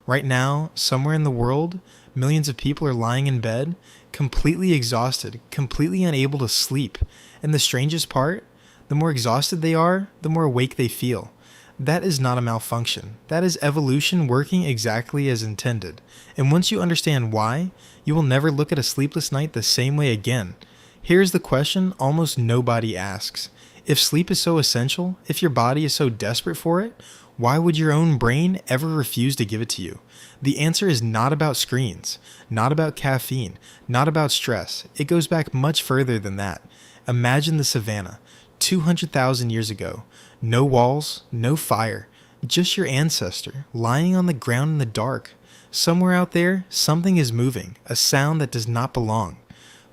Right now, somewhere in the world, millions of people are lying in bed, completely exhausted, completely unable to sleep. And the strangest part, the more exhausted they are, the more awake they feel. That is not a malfunction. That is evolution working exactly as intended. And once you understand why, you will never look at a sleepless night the same way again. Here's the question almost nobody asks. If sleep is so essential, if your body is so desperate for it, why would your own brain ever refuse to give it to you? The answer is not about screens, not about caffeine, not about stress. It goes back much further than that. Imagine the savannah, 200,000 years ago. No walls, no fire, just your ancestor lying on the ground in the dark. Somewhere out there, something is moving, a sound that does not belong.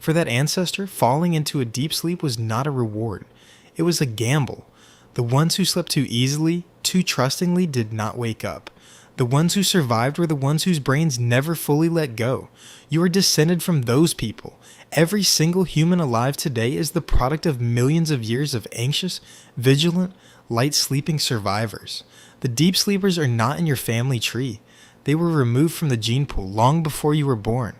For that ancestor, falling into a deep sleep was not a reward. It was a gamble. The ones who slept too easily, too trustingly, did not wake up. The ones who survived were the ones whose brains never fully let go. You are descended from those people. Every single human alive today is the product of millions of years of anxious, vigilant, light-sleeping survivors. The deep sleepers are not in your family tree. They were removed from the gene pool long before you were born.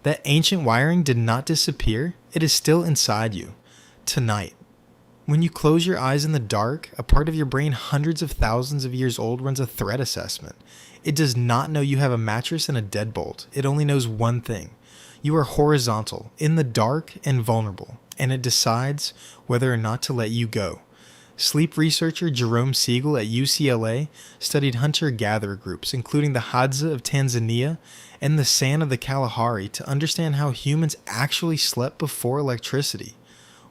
That ancient wiring did not disappear. It is still inside you. Tonight, when you close your eyes in the dark, a part of your brain hundreds of thousands of years old runs a threat assessment. It does not know you have a mattress and a deadbolt. It only knows one thing. You are horizontal, in the dark, and vulnerable, and it decides whether or not to let you go. Sleep researcher Jerome Siegel at UCLA studied hunter-gatherer groups, including the Hadza of Tanzania and the San of the Kalahari, to understand how humans actually slept before electricity.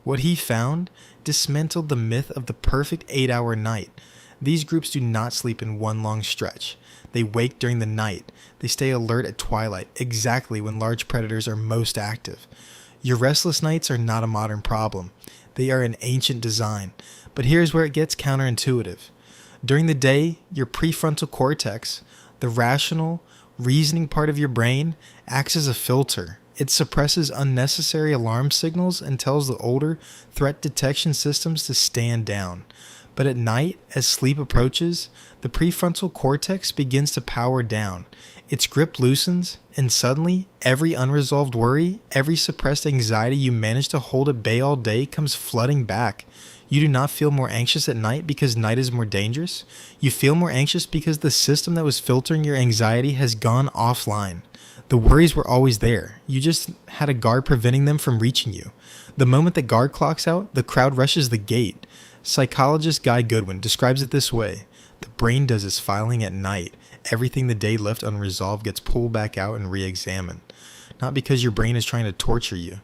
What he found dismantled the myth of the perfect 8-hour night. These groups do not sleep in one long stretch. They wake during the night. They stay alert at twilight, exactly when large predators are most active. Your restless nights are not a modern problem. They are an ancient design. But here's where it gets counterintuitive. During the day, your prefrontal cortex, the rational, reasoning part of your brain, acts as a filter. It suppresses unnecessary alarm signals and tells the older threat detection systems to stand down. But at night, as sleep approaches, the prefrontal cortex begins to power down. Its grip loosens, and suddenly, every unresolved worry, every suppressed anxiety you managed to hold at bay all day comes flooding back. You do not feel more anxious at night because night is more dangerous. You feel more anxious because the system that was filtering your anxiety has gone offline. The worries were always there. You just had a guard preventing them from reaching you. The moment the guard clocks out, the crowd rushes the gate. Psychologist Guy Goodwin describes it this way. The brain does its filing at night. Everything the day left unresolved gets pulled back out and re-examined. Not because your brain is trying to torture you,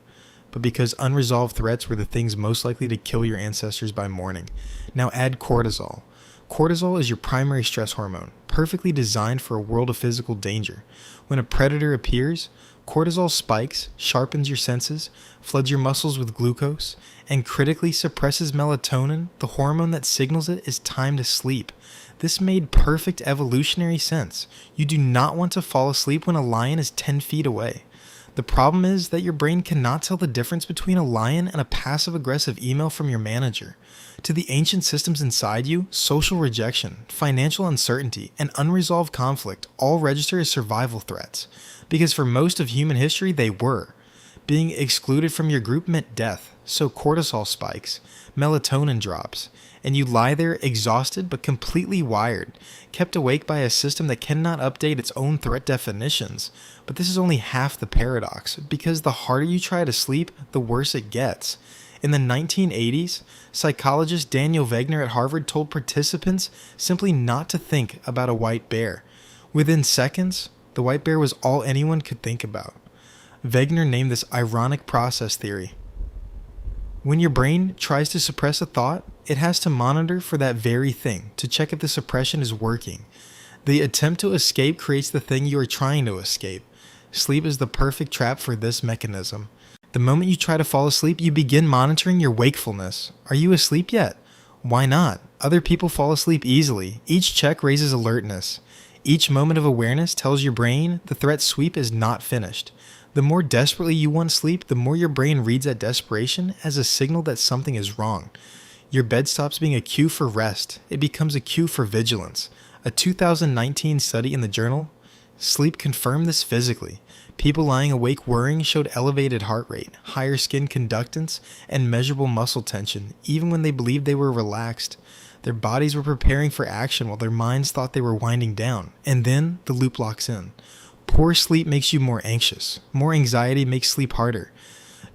but because unresolved threats were the things most likely to kill your ancestors by morning. Now add cortisol. Cortisol is your primary stress hormone, perfectly designed for a world of physical danger. When a predator appears, cortisol spikes, sharpens your senses, floods your muscles with glucose, and critically suppresses melatonin, the hormone that signals it is time to sleep. This made perfect evolutionary sense. You do not want to fall asleep when a lion is 10 feet away. The problem is that your brain cannot tell the difference between a lion and a passive-aggressive email from your manager. To the ancient systems inside you, social rejection, financial uncertainty, and unresolved conflict all register as survival threats, because for most of human history they were. Being excluded from your group meant death, so cortisol spikes, melatonin drops, and you lie there exhausted but completely wired, kept awake by a system that cannot update its own threat definitions. But this is only half the paradox, because the harder you try to sleep, the worse it gets. In the 1980s, psychologist Daniel Wegner at Harvard told participants simply not to think about a white bear. Within seconds, the white bear was all anyone could think about. Wegner named this ironic process theory. When your brain tries to suppress a thought, it has to monitor for that very thing to check if the suppression is working. The attempt to escape creates the thing you are trying to escape. Sleep is the perfect trap for this mechanism. The moment you try to fall asleep, you begin monitoring your wakefulness. Are you asleep yet? Why not? Other people fall asleep easily. Each check raises alertness. Each moment of awareness tells your brain the threat sweep is not finished. The more desperately you want sleep, the more your brain reads that desperation as a signal that something is wrong. Your bed stops being a cue for rest. It becomes a cue for vigilance. A 2019 study in the journal Sleep confirmed this physically. People lying awake worrying showed elevated heart rate, higher skin conductance, and measurable muscle tension, even when they believed they were relaxed. Their bodies were preparing for action while their minds thought they were winding down. And then the loop locks in. Poor sleep makes you more anxious. More anxiety makes sleep harder.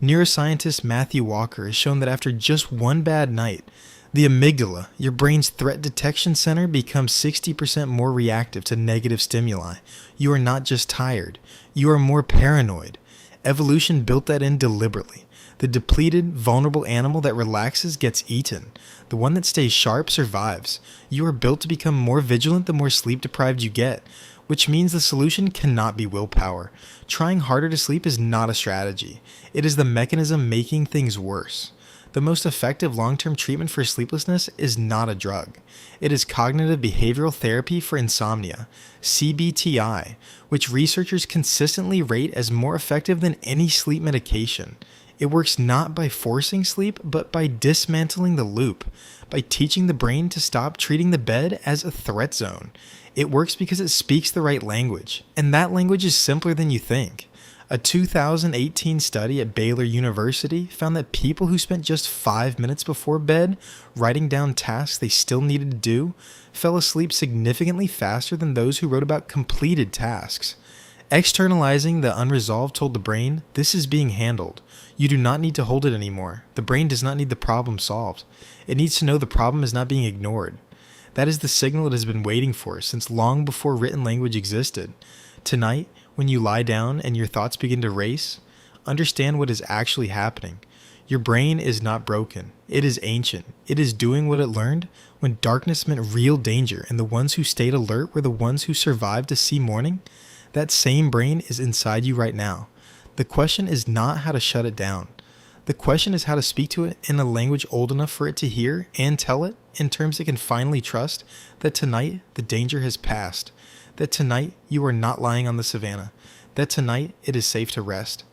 Neuroscientist Matthew Walker has shown that after just one bad night, the amygdala, your brain's threat detection center, becomes 60% more reactive to negative stimuli. You are not just tired, you are more paranoid. Evolution built that in deliberately. The depleted, vulnerable animal that relaxes gets eaten. The one that stays sharp survives. You are built to become more vigilant the more sleep deprived you get, which means the solution cannot be willpower. Trying harder to sleep is not a strategy. It is the mechanism making things worse. The most effective long-term treatment for sleeplessness is not a drug. It is cognitive behavioral therapy for insomnia, CBTI, which researchers consistently rate as more effective than any sleep medication. It works not by forcing sleep, but by dismantling the loop, by teaching the brain to stop treating the bed as a threat zone. It works because it speaks the right language, and that language is simpler than you think. A 2018 study at Baylor University found that people who spent just 5 minutes before bed writing down tasks they still needed to do fell asleep significantly faster than those who wrote about completed tasks. Externalizing the unresolved told the brain, this is being handled. You do not need to hold it anymore. The brain does not need the problem solved. It needs to know the problem is not being ignored. That is the signal it has been waiting for since long before written language existed. Tonight, when you lie down and your thoughts begin to race, understand what is actually happening. Your brain is not broken. It is ancient. It is doing what it learned when darkness meant real danger, and the ones who stayed alert were the ones who survived to see morning. That same brain is inside you right now. The question is not how to shut it down. The question is how to speak to it in a language old enough for it to hear and tell it in terms it can finally trust that tonight the danger has passed, that tonight you are not lying on the savannah, that tonight it is safe to rest.